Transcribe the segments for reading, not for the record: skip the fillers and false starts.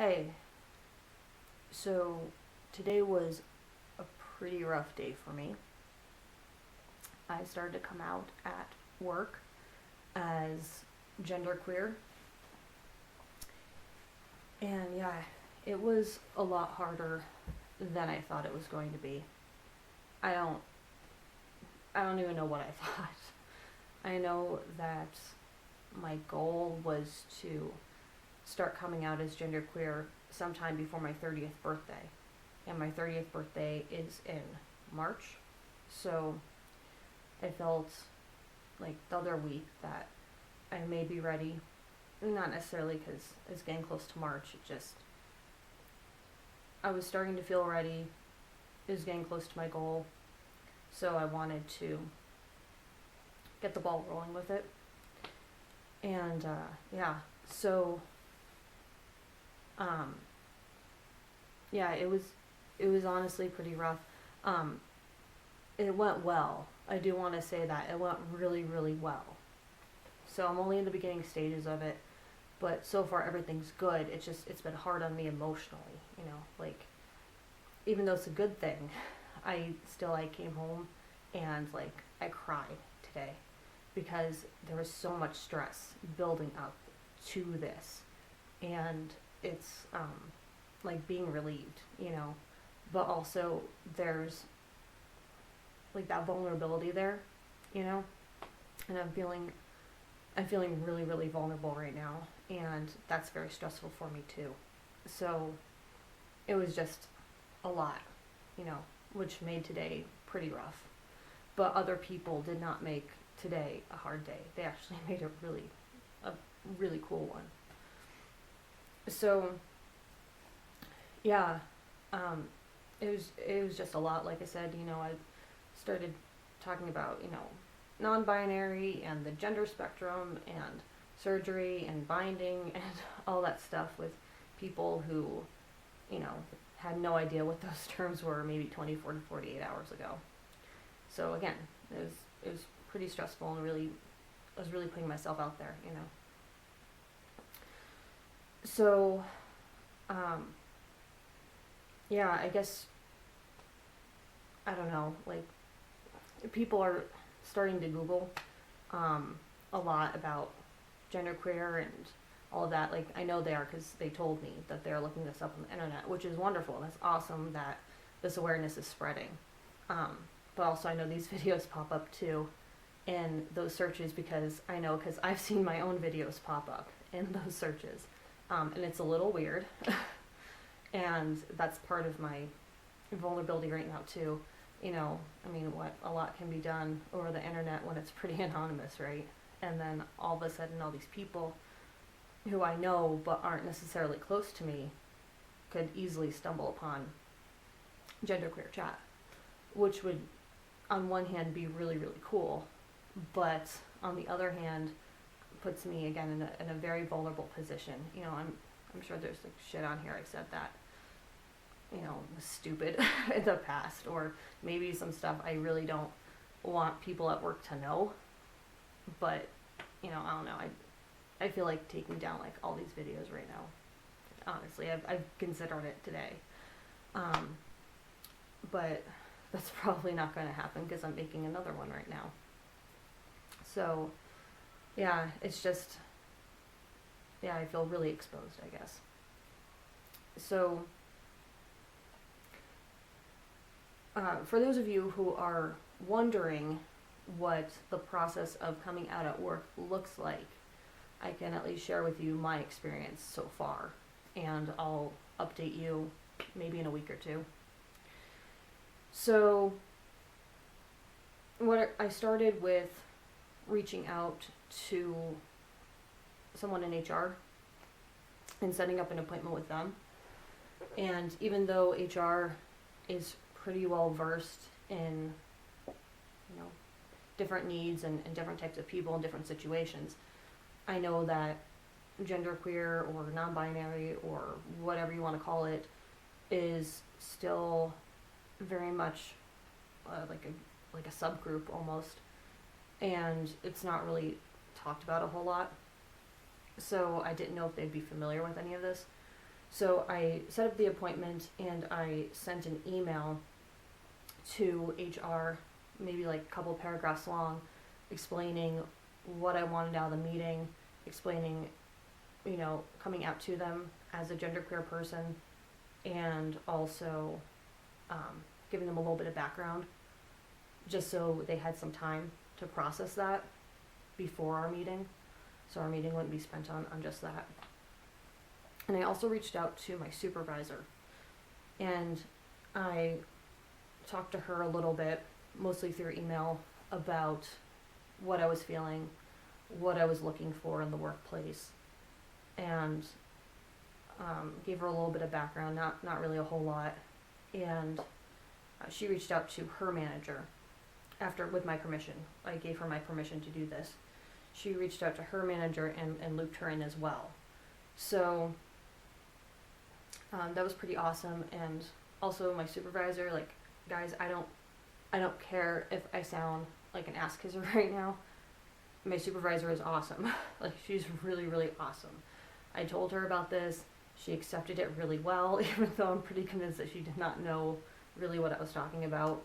Hey, so today was a pretty rough day for me. I started to come out at work as genderqueer, and yeah, it was a lot harder than I thought it was going to be. I don't I don't even know what I thought. I know that my goal was to start coming out as genderqueer sometime before my 30th birthday. And my 30th birthday is in March. So I felt like the other week that I may be ready. Not necessarily because it's getting close to March. I was starting to feel ready. It was getting close to my goal. So I wanted to get the ball rolling with it. And yeah, so um, yeah, it was honestly pretty rough. Um, it went well. I do want to say that it went really, really well. So I'm only in the beginning stages of it, but so far everything's good. It's been hard on me emotionally, like even though it's a good thing, I came home and like I cried today because there was so much stress building up to this, and it's like being relieved, but also there's like that vulnerability there, you know, and I'm feeling really, really vulnerable right now, and that's very stressful for me too. So it was just a lot, which made today pretty rough. But other people did not make today a hard day. They actually made a really cool one. So yeah, um, it was just a lot. Like I said, I started talking about non-binary and the gender spectrum and surgery and binding and all that stuff with people who you know had no idea what those terms were maybe 24 to 48 hours ago. So again, it was pretty stressful, and I was really putting myself out there. So yeah, I guess I don't know, like people are starting to Google a lot about genderqueer and all of that. Like I know they are because they told me that they're looking this up on the internet, which is wonderful. That's awesome that this awareness is spreading. But also I know these videos pop up too in those searches because I've seen my own videos pop up in those searches. And it's a little weird. And that's part of my vulnerability right now too. What a lot can be done over the internet when it's pretty anonymous, right? And then all of a sudden all these people who I know but aren't necessarily close to me could easily stumble upon genderqueer chat, which would on one hand be really, really cool, but on the other hand puts me again in a very vulnerable position. I'm sure there's like shit on here I said that was stupid in the past, or maybe some stuff I really don't want people at work to know. But I don't know. I feel like taking down like all these videos right now. Honestly, I've considered it today, but that's probably not going to happen because I'm making another one right now. So yeah, it's just I feel really exposed, I guess. So for those of you who are wondering what the process of coming out at work looks like, I can at least share with you my experience so far, and I'll update you maybe in a week or two. So I started with reaching out to someone in HR and setting up an appointment with them. And even though HR is pretty well versed in different needs and different types of people in different situations, I know that genderqueer or non-binary or whatever you want to call it is still very much like a subgroup almost, and it's not really talked about a whole lot. So I didn't know if they'd be familiar with any of this. So I set up the appointment and I sent an email to HR, maybe like a couple paragraphs long, explaining what I wanted out of the meeting, explaining, coming out to them as a genderqueer person, and also giving them a little bit of background, just so they had some time to process that before our meeting, so our meeting wouldn't be spent on just that. And I also reached out to my supervisor, and I talked to her a little bit, mostly through email, about what I was feeling, what I was looking for in the workplace, and gave her a little bit of background, not really a whole lot. And she reached out to her manager with my permission. I gave her my permission to do this. She reached out to her manager and looped her in as well. So that was pretty awesome. And also my supervisor, like, guys, I don't care if I sound like an ass kisser right now. My supervisor is awesome. Like, she's really, really awesome. I told her about this. She accepted it really well, even though I'm pretty convinced that she did not know really what I was talking about.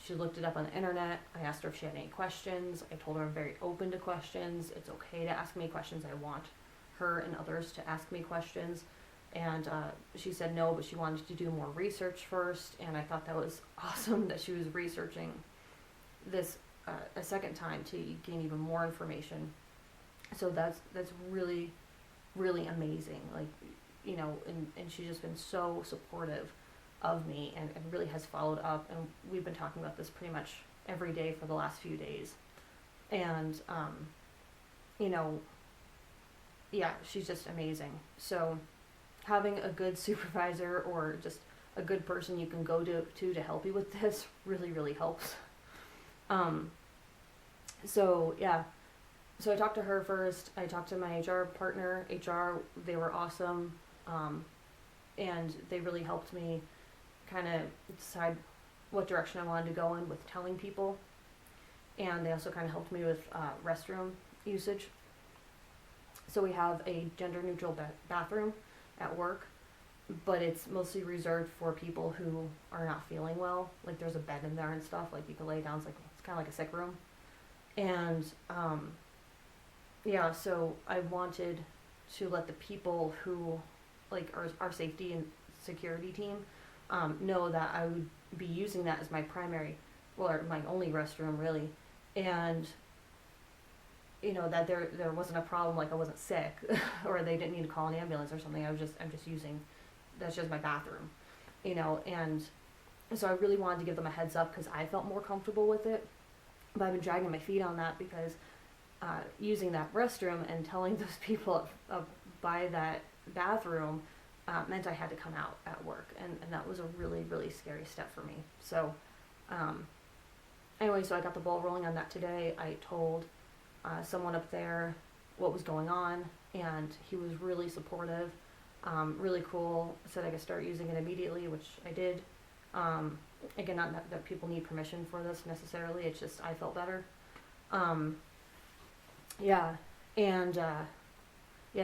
She looked it up on the internet. I asked her if she had any questions. I told her I'm very open to questions. It's okay to ask me questions. I want her and others to ask me questions. And she said no, but she wanted to do more research first. And I thought that was awesome that she was researching this a second time to gain even more information. So that's really, really amazing. Like, and she's just been so supportive of me and really has followed up. And we've been talking about this pretty much every day for the last few days. And, yeah, she's just amazing. So having a good supervisor or just a good person you can go to help you with this really, really helps. So I talked to her first. I talked to my HR partner. They were awesome. And they really helped me kind of decide what direction I wanted to go in with telling people. And they also kind of helped me with restroom usage. So we have a gender neutral bathroom at work, but it's mostly reserved for people who are not feeling well. Like, there's a bed in there and stuff, like you can lay down. It's kind of like a sick room. And so I wanted to let the people who, like, our safety and security team, know that I would be using that as my my only restroom, really. And that there wasn't a problem, like I wasn't sick or they didn't need to call an ambulance or something. I'm just using, that's just my bathroom, and so I really wanted to give them a heads up because I felt more comfortable with it. But I've been dragging my feet on that because using that restroom and telling those people by that bathroom meant I had to come out at work, and that was a really, really scary step for me. So anyway, so I got the ball rolling on that today. I told someone up there what was going on, and he was really supportive, really cool. Said I could start using it immediately, which I did. Again, not that people need permission for this necessarily, it's just I felt better.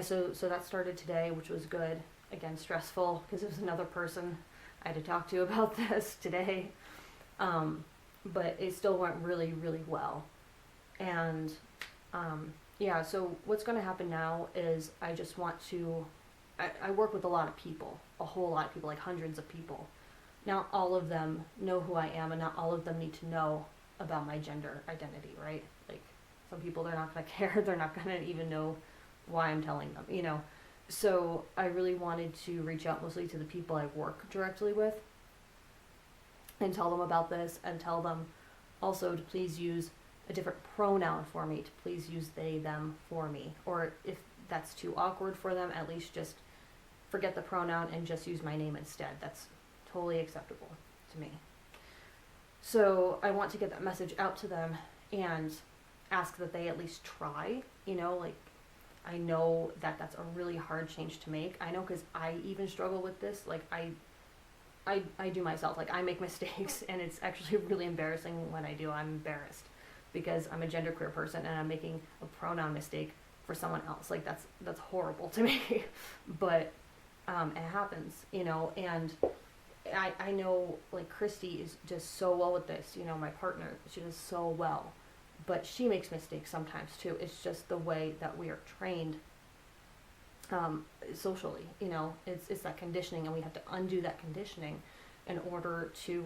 So that started today, which was good. Again, stressful because it was another person I had to talk to about this today. But it still went really, really well. And so what's going to happen now is I just want to, I work with a lot of people, a whole lot of people, like hundreds of people. Not all of them know who I am, and not all of them need to know about my gender identity, right? Like, some people, they're not going to care. They're not going to even know why I'm telling them, So I really wanted to reach out mostly to the people I work directly with and tell them about this, and tell them also to please use a different pronoun for me, to please use they, them for me. Or if that's too awkward for them, at least just forget the pronoun and just use my name instead. That's totally acceptable to me. So I want to get that message out to them and ask that they at least try, like, I know that that's a really hard change to make. I know, because I even struggle with this. Like, I do myself. Like, I make mistakes, and it's actually really embarrassing when I do. I'm embarrassed because I'm a genderqueer person and I'm making a pronoun mistake for someone else. Like, that's horrible to me. But It happens, you know, and I know, like, Christy is just so well with this, you know, my partner, she does so well, but she makes mistakes sometimes too. It's just the way that we are trained, socially, you know, it's that conditioning, and we have to undo that conditioning in order to,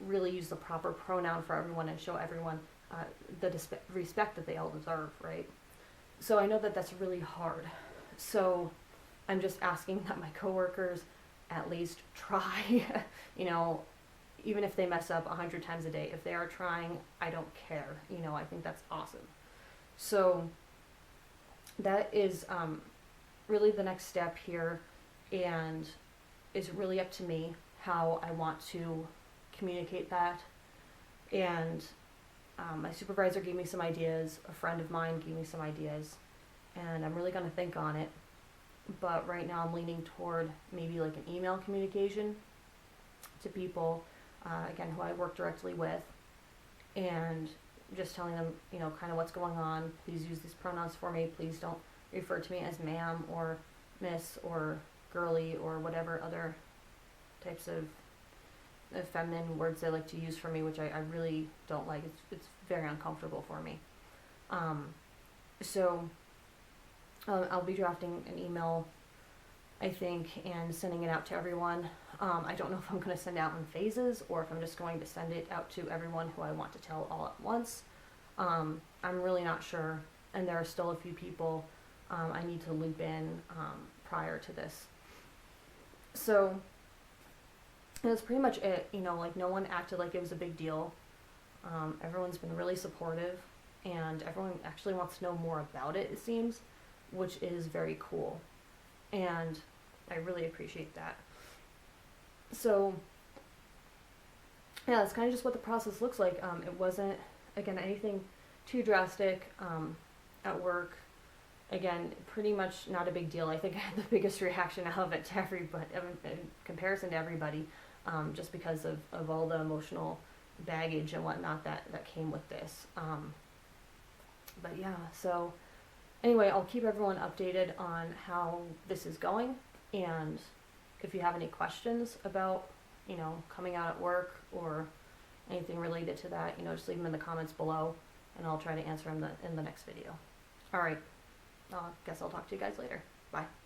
really use the proper pronoun for everyone and show everyone, the respect that they all deserve, right? So I know that that's really hard. So I'm just asking that my coworkers at least try, you know, even if they mess up 100 times a day. If they are trying, I don't care. You know, I think that's awesome. So that is, really the next step here, and is really up to me how I want to communicate that. And my supervisor gave me some ideas, a friend of mine gave me some ideas, and I'm really going to think on it. But right now I'm leaning toward maybe like an email communication to people, again, who I work directly with, and just telling them, you know, kind of what's going on. Please use these pronouns for me. Please don't refer to me as ma'am or miss or girly or whatever other types of feminine words they like to use for me, which I really don't like. It's very uncomfortable for me. So I'll be drafting an email, I think, and sending it out to everyone. I don't know if I'm going to send it out in phases or if I'm just going to send it out to everyone who I want to tell all at once. I'm really not sure, and there are still a few people I need to loop in prior to this. So that's pretty much it. You know, like, no one acted like it was a big deal. Everyone's been really supportive, and everyone actually wants to know more about it, it seems, which is very cool. And I really appreciate that. So, yeah, that's kind of just what the process looks like. It wasn't, again, anything too drastic at work. Again, pretty much not a big deal. I think I had the biggest reaction out of it to everybody, in comparison to everybody, just because of all the emotional baggage and whatnot that came with this. But yeah, so anyway, I'll keep everyone updated on how this is going, and if you have any questions about, you know, coming out at work or anything related to that, you know, just leave them in the comments below, and I'll try to answer them in the next video. All right, guess I'll talk to you guys later. Bye.